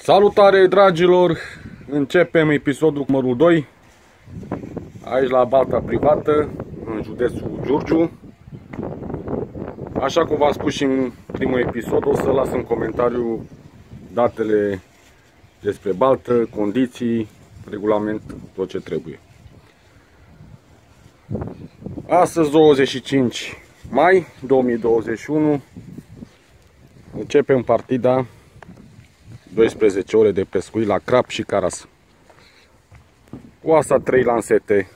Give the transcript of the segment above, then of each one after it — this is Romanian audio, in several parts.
Salutare, dragilor! Începem episodul numărul 2 aici la balta privată în județul Giurgiu. Așa cum v-am spus și în primul episod, o să las în comentariu datele despre baltă, condiții, regulament, tot ce trebuie. Astăzi, 25 mai 2021, începem partida 12 ore de pescuit la crap și caras. Cu asta 3 lansete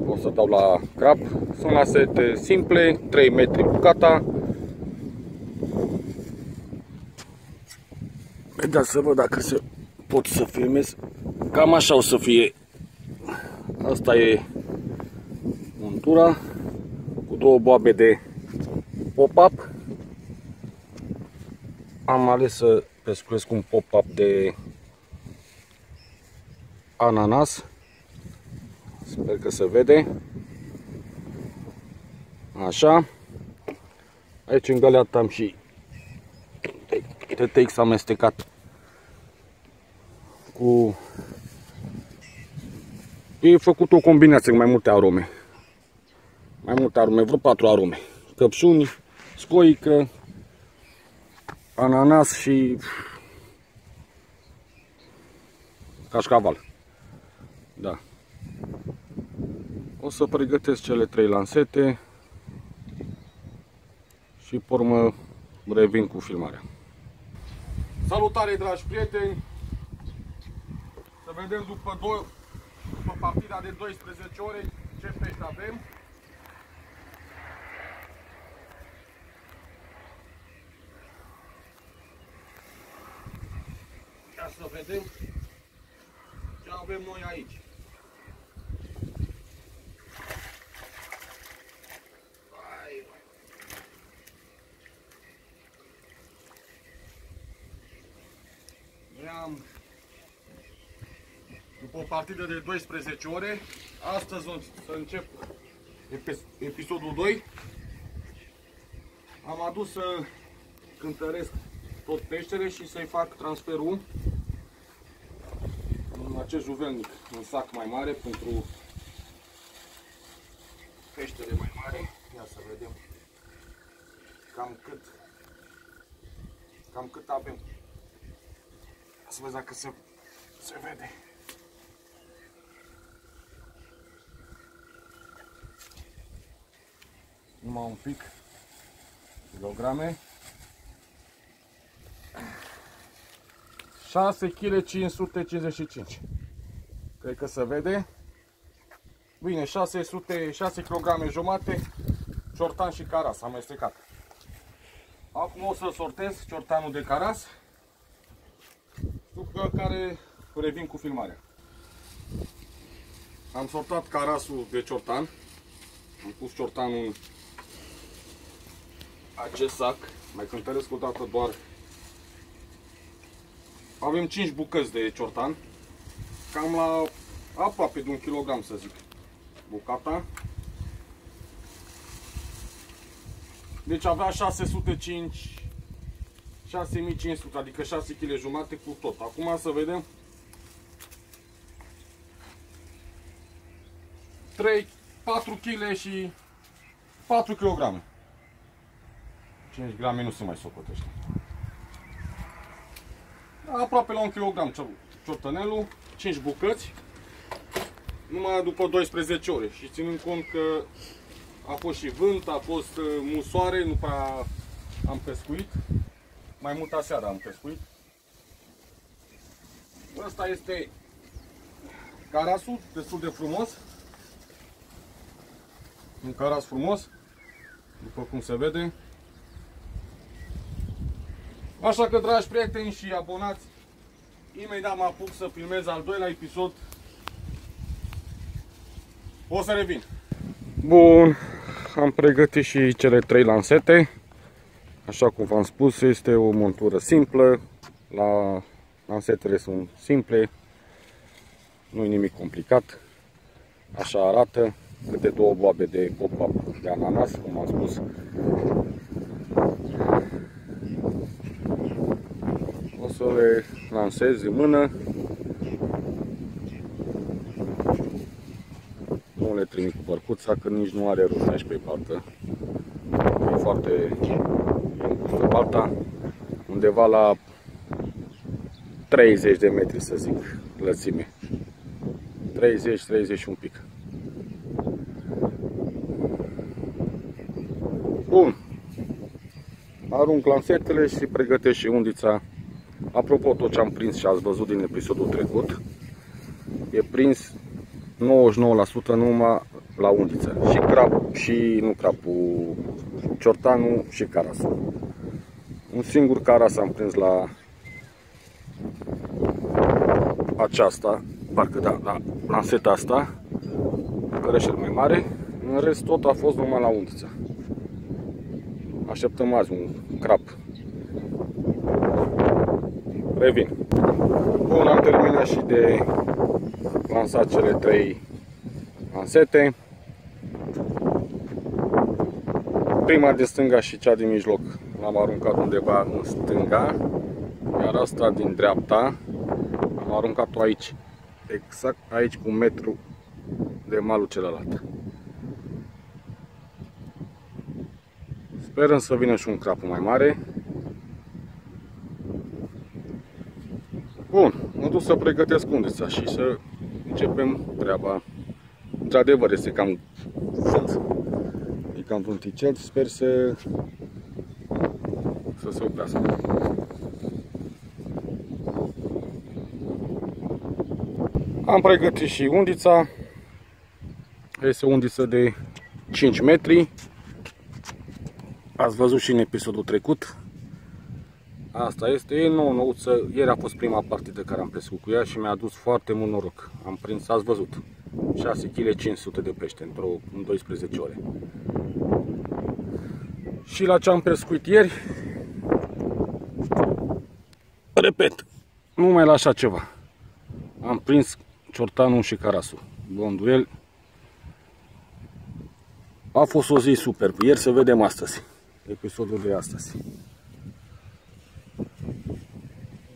o să dau la crap. Sunt lansete simple, 3 metri bucata. Vedeți să văd dacă se pot să filmez. Cam așa o să fie. Asta e montura cu 2 boabe de pop-up. Am ales să pescuiesc un pop-up de ananas. Sper că se vede. Așa. Aici în găleată am și TTX amestecat cu... E făcut o combinație cu mai multe arome. Vreo 4 arome. Căpșuni, scoică, ananas și cașcaval. Da. O să pregătesc cele 3 lansete și pe urmă revin cu filmarea. Salutare, dragi prieteni! Să vedem după partida de 12 ore ce pești avem. Ia să vedem ce avem noi aici. După o partidă de 12 ore, astăzi o să încep episodul 2. Am adus să cântăresc tot peștele și să-i fac transferul în acest juvelnic, un sac mai mare pentru peștele mai mare. Ia să vedem cam cât avem. Să vezi dacă se vede. Numai un pic kilograme. 6 kg 555. Cred că se vede. Bine, 6 kg jumate ciortan și caras amestecat. Acum o să sortez ciortanul de caras, după care revin cu filmarea. Am sortat carasul de ciortan. Am pus ciortanul în acest sac. Mai cântăresc o dată doar. Avem 5 bucăți de ciortan. Cam la aproape de 1 kg, să zic, bucata. Deci avea 6500, adică 6 kg jumate cu tot. Acum să vedem 4 kg și 4 kg. 5 grame nu se mai socotește. Aproape la 1 kg ciortanelul, 5 bucăți, numai după 12 ore. Și ținând cont că a fost și vânt, a fost musoare, nu prea am pescuit. Mai mult aseară am pescuit. Ăsta este carasul, destul de frumos. Un caras frumos, după cum se vede. Așa că, dragi prieteni și abonați, imediat mă apuc să filmez al doilea episod. O să revin. Bun, am pregătit și cele 3 lansete. Așa cum v-am spus, este o montură simplă. Lansetele sunt simple, nu e nimic complicat. Așa arată. Câte 2 boabe de pop-up de ananas, cum am spus. O să le lansez în mână. Nu le trimit cu bărcuța, că nici nu are rost aici pe baltă. E foarte îngustă balta, undeva la 30 de metri, să zic, lățime. 30 un pic. Bun. Arunc lansetele și pregătesc și undița. Apropo, tot ce am prins și ați văzut din episodul trecut, e prins 99% numai la undiță. Și crap, și nu crapul, ciortanul și carasul. Un singur caras am prins la aceasta, parcă da, la lanseta asta, care e cel mai mare. În rest tot a fost numai la undiță. Așteptăm azi un crap. Revin. Bun, am terminat și de lansat cele 3 lansete. Prima de stânga și cea din mijloc l-am aruncat undeva în stânga, iar asta din dreapta am aruncat-o aici, exact aici, cu 1 metru de malul celălalt. Sperăm să vină și un crap mai mare. Bun, mă duc să pregătesc undița și să începem treaba. Într-adevăr este cam vânt, e cam vânticel, sper să se oprească. Am pregătit și undița. Este o undiță de 5 metri. Ați văzut și în episodul trecut. Asta este, e nouță. Ieri a fost prima partidă care am pescuit cu ea și mi-a adus foarte mult noroc. Am prins, ați văzut, 6 kg 500 de pește în 12 ore. Și la ce am pescuit ieri, repet, numai la așa ceva. Am prins ciortanul și carasul. Blonduel. A fost o zi superb. Ieri să vedem astăzi. Episodul de astăzi.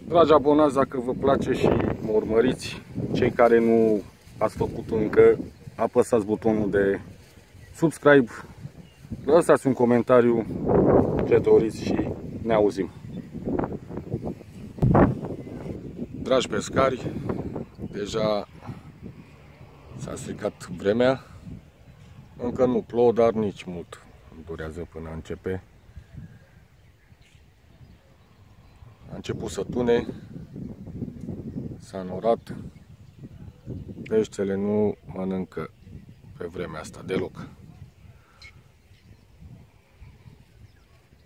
Dragi abonați, dacă vă place și mă urmăriți, cei care nu ați făcut încă, apăsați butonul de subscribe, lăsați un comentariu ce doriți și ne auzim. Dragi pescari, deja s-a stricat vremea, încă nu plouă, dar nici mult durează până începe. A început să tune, s-a înnorat, peștele nu mănâncă pe vremea asta deloc.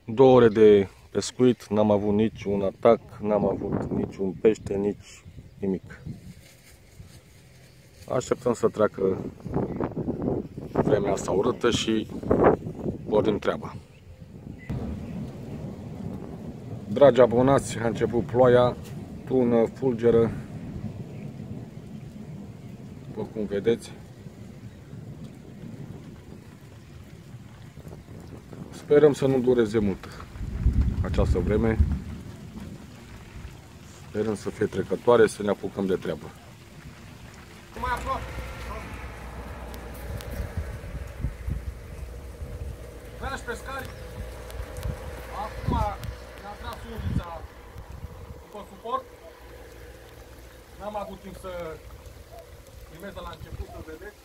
2 ore de pescuit, n-am avut niciun atac, n-am avut niciun pește, nici nimic. Așteptăm să treacă vremea asta urâtă și pornim treaba. Dragi abonați, a început ploaia, tună, fulgeră, după cum vedeți. Sperăm să nu dureze mult această vreme. Sperăm să fie trecătoare, să ne apucăm de treabă. Mai aproape. Dragi pescari, acum ne-a tras undița după suport. N-am avut timp să primez de la început, să vedeți.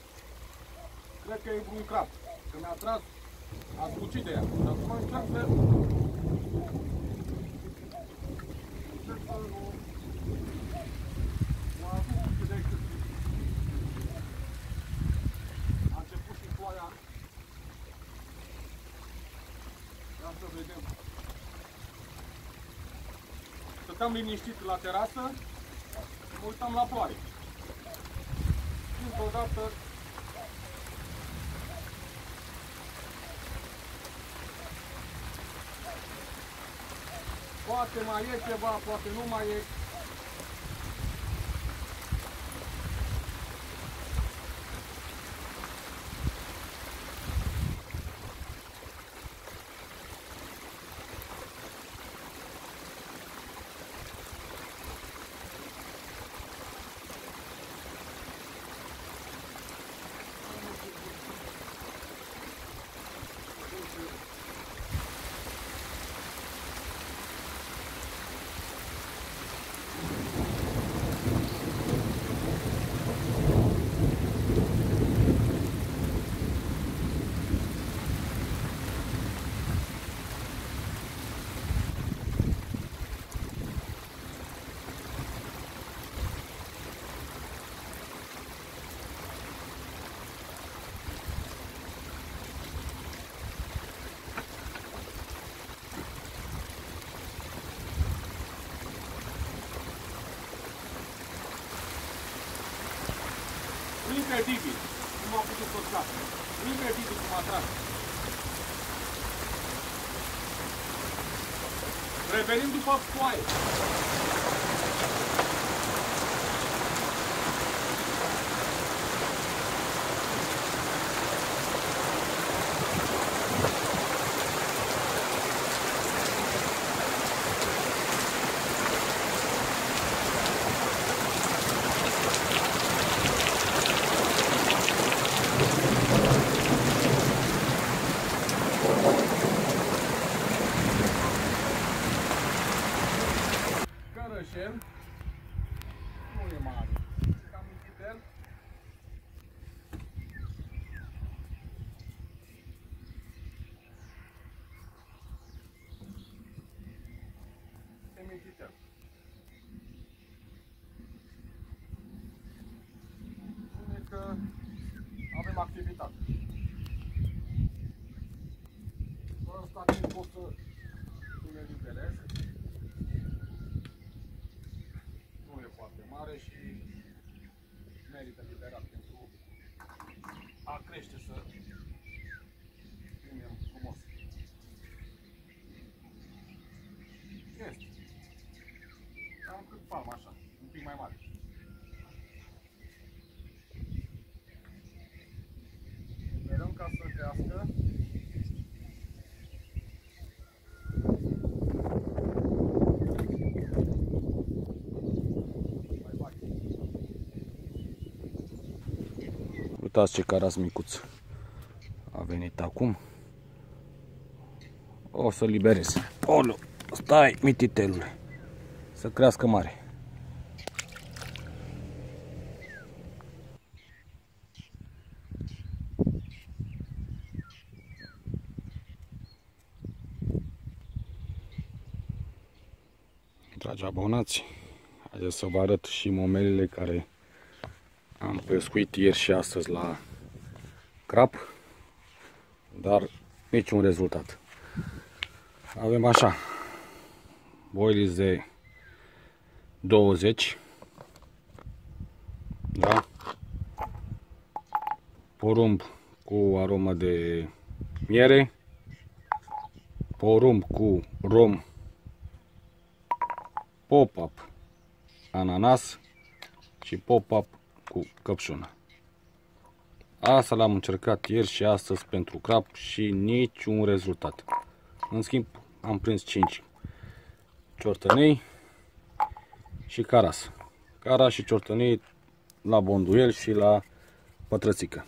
Cred că e un crap. Când mi-a tras, a spucit de ea. Și acum încerc să... A început și ploaia. Ia să vedem. Stăteam liniștit la terasă, mă uitam la ploaie. Dintr-o dată poate mai e ceva, poate nu mai e. Incredibil cum a putut să scape. Incredibil cum a tras. Revenim după foaie. Cărășel. Nu e mare. Cam micuțel. Semititel. Spune că avem activitate. Ăsta timp o să îl eliberez. Nu e foarte mare și merită liberat pentru a crește să primim frumos. Este. Cam cât palma așa, un pic mai mare. Sperăm ca să crească. Uitați ce caras micuț a venit acum. O să liberez. Olu, stai, mititelule, să crească mare. Dragi abonați, haideți să vă arăt și momelele care am pescuit ieri și astăzi la crap, dar niciun rezultat. Avem așa, boilies de 20, da? Porumb cu aromă de miere, porumb cu rom, pop-up ananas și pop-up cu căpșună. Asta l-am încercat ieri și astăzi pentru crap și niciun rezultat. În schimb, am prins 5 ciortănei și caras. Caras și ciortănei la bonduel și la pătrățică.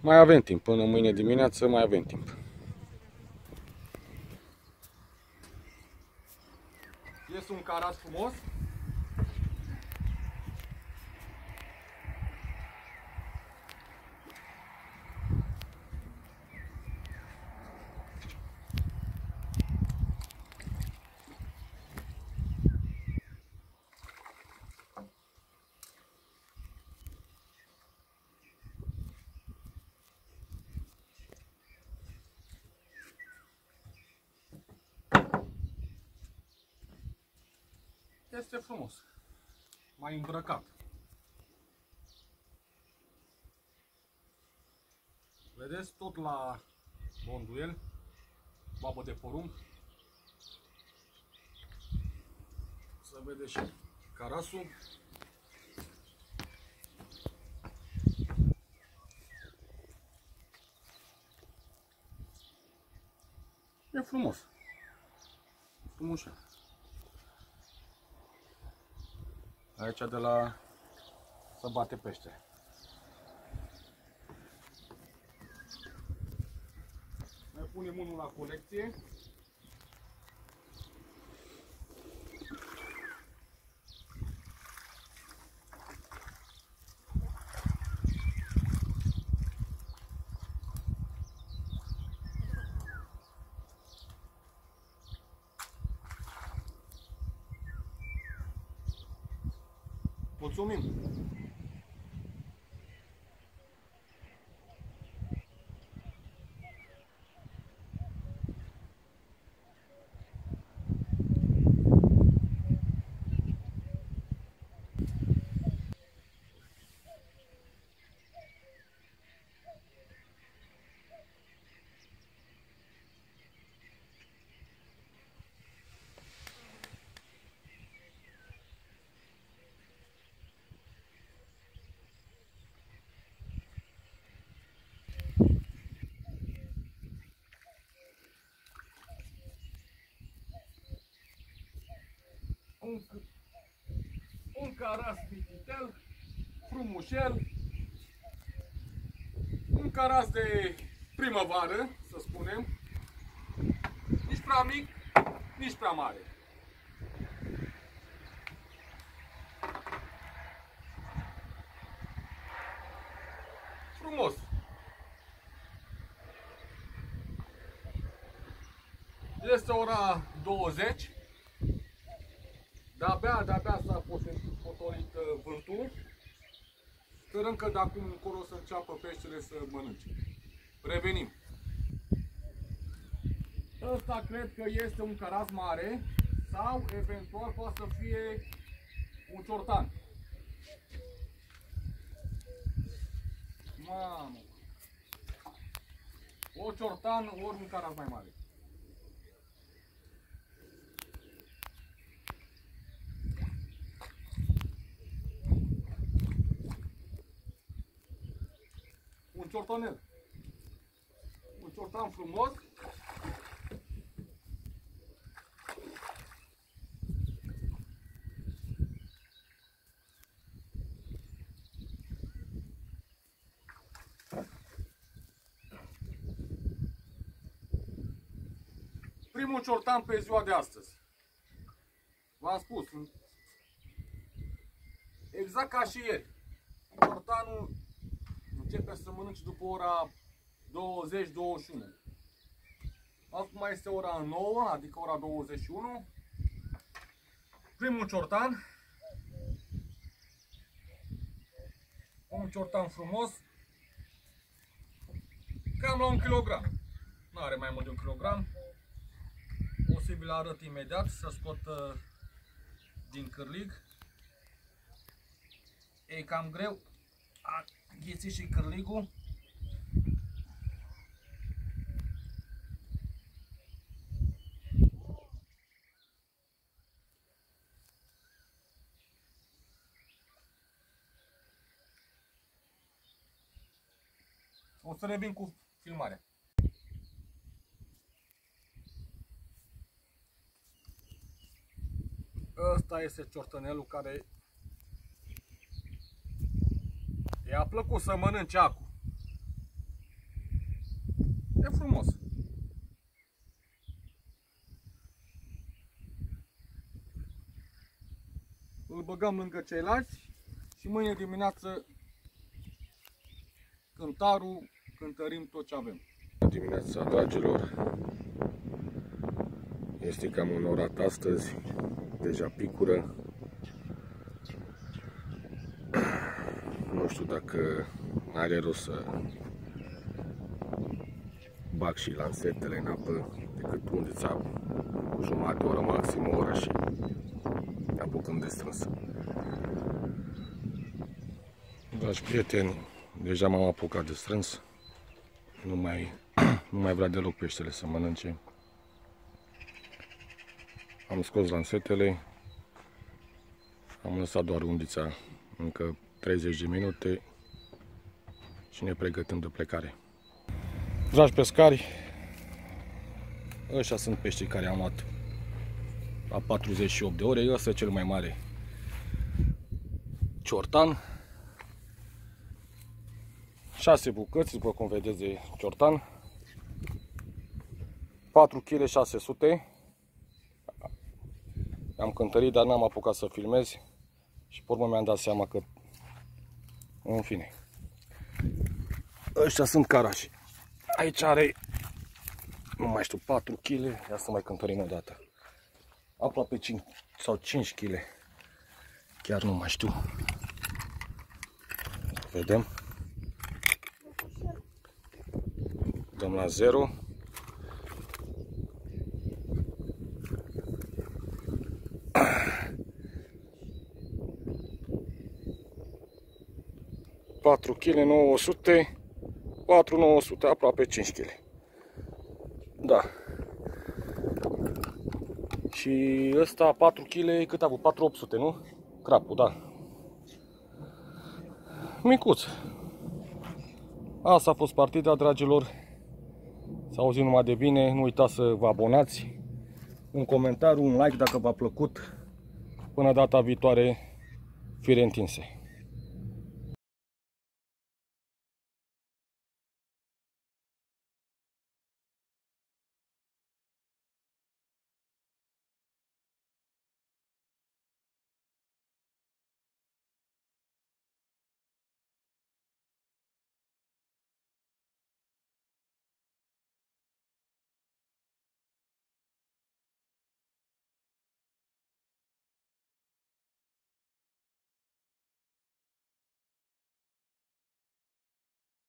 Mai avem timp, până mâine dimineață mai avem timp. Este un caras frumos. Este frumos, mai îmbrăcat. Vedeți, tot la bonduel, babă de porumb. Să vedeți și carasul. E frumos. Frumușel. Aici de la să bate pește. Mai punem unul la colecție. Mulțumim! un caras mititel, frumușel, un caras de primăvară, să spunem, nici prea mic, nici prea mare. Frumos. Este ora 20. De-abia s-a potolit vântul. Sperăm că de acum încolo să înceapă peștele să mănânce. Revenim. Ăsta cred că este un caras mare sau eventual poate să fie un ciortan. Mamă! O ciortan ori un caras mai mare. Un ciortanel. Un ciortan frumos. Primul ciortan pe ziua de astăzi. V-am spus. Exact ca și ieri. Ciortanul începe să mănânce după ora 20-21. Acum este ora 9, adică ora 21. Primul ciortan. Un ciortan frumos. Cam la 1 kg. Nu are mai mult de 1 kg. Posibil arăt imediat să scot din cârlig. E cam greu. A ghițit și cârligul. O să revin cu filmarea. Ăsta este ciortanelul care i-a plăcut să mănânce acu. E frumos. Îl băgăm lângă ceilalți și mâine dimineață cântarul, cântărim tot ce avem. Dimineața, dragilor, este cam înorat astăzi, deja picură. Nu știu dacă are rost să bag și lansetele în apă, decât undița cu jumătate de oră, maxim o oră și ne apucăm de strâns. Dragi prieteni, deja m-am apucat de strâns. Nu mai vrea deloc peștele să mănânce. Am scos lansetele. Am lăsat doar undița încă 30 de minute și ne pregătim de plecare. Dragi pescari, ăștia sunt peștii care am luat la 48 de ore. Ăsta e cel mai mare ciortan. 6 bucăți, după cum vedeți, de ciortan. 4 kg 600. Am cântărit, dar n-am apucat să filmez și pe urmă mi-am dat seama că, în fine, ăștia sunt carași. Aici are, nu mai știu, 4 kg. Ia să mai cântărim o dată. Aproape 5 sau 5 kg. Chiar nu mai știu. Vedem. Dăm la 0. Patru kg 900, 4,900, aproape 5 kg. Da. Și ăsta 4 kg, cât a avut? 4,800, nu? Crapul, da. Micuț. Asta a fost partida, dragilor. S-a auzit numai de bine. Nu uitați să vă abonați. Un comentariu, un like dacă v-a plăcut. Până data viitoare, fire întinse.